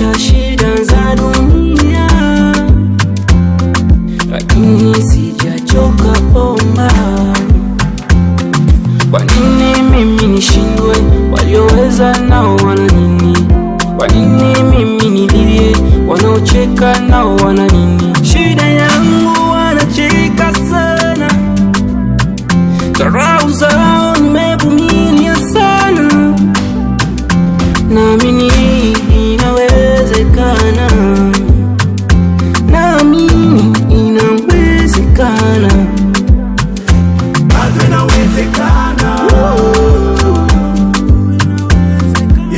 licha shida za dunia, lakini sijachoka omba. Kwa nini mimi nishindwe? Walioweza nao wana nini? Kwa nini mimi nilie? Wanaocheka nao wana nini? Shida yangu wanacheka sana, dharau zao nimevumilia sana. Naamini inawezekana, naamini inawezekana, bado inawezekana,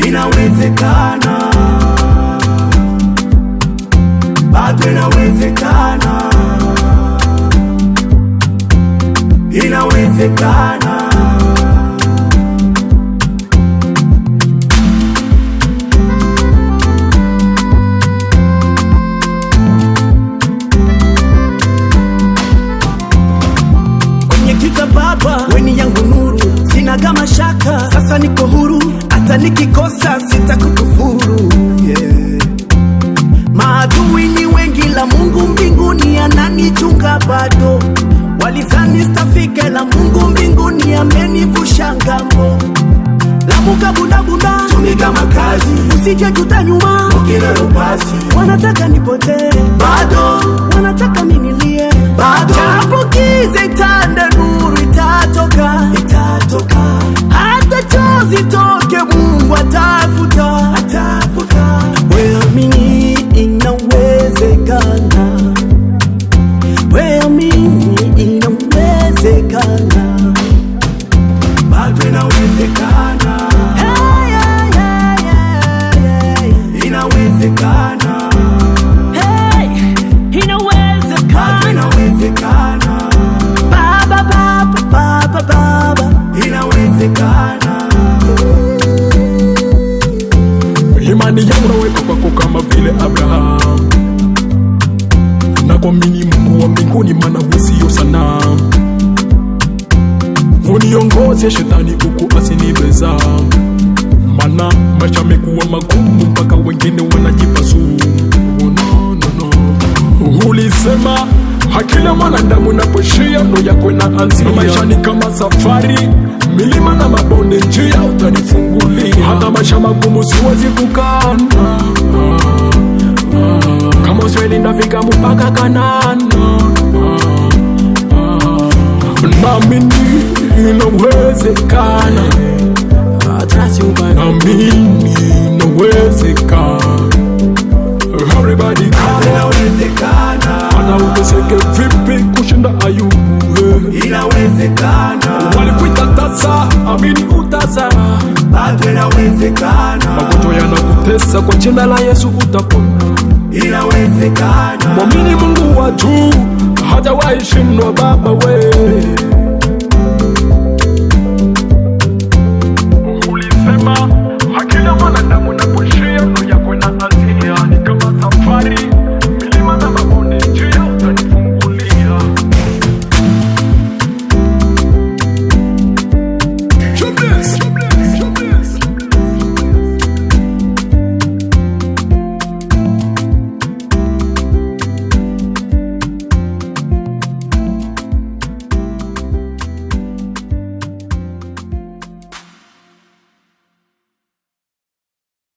inawezekana, bado inawezekana, inawezekana. Baba, weni yangu nuru, sina kama shaka, sasa niko huru, hata nikikosa sitakukufuru, yeah. Maadui ni wengi, la Mungu mbinguni ananichunga bado. Walizani sitafika, la Mungu mbinguni amenivusha ngambo. Lamuka bunda tumika makazi, usije juta nyuma, ukilero basi. Wanataka nipotee bado, wanataka minilie bado. Japo giza itanda, nuru itatoka, itatoka. Hata chozi toke, Mungu atafuta, atafuta. Weamini inawezekana, weamini inawezekana, bado inawezekana, inawezekana, inawezekana, inawezekana, baba, baba, baba, baba, inawezekana. Imani yangu naweka kwako kama vile Abraham, na kuamini Mungu wa mbinguni, maana wewe sio sanamu. Uniongoze shetani huku asinibeza, maana maisha yamekuwa magumu mpaka wengine wanajipasu. Oh, no, no, no. Ulisema hakila mwanadamu napoishia ndo yako inaanzia. Maisha ni kama safari, milima na mabonde, njia utanifungulia. Hata maisha magumu siwezi kukana, kama Israeli ndafika mpaka Kanaani. Naamini inawezekana, naamini inawezekana. Everybody come, inawezekana. hata uteseke vipi kushinda Ayubu, inawezekana. walikuita tasa, amini utasa, bado inawezekana. magonjwa yanakutesa, kwa jina la Yesu utapona. Inawezekana. Mwamini Mungu wa juu, hajawahi shindwa baba we.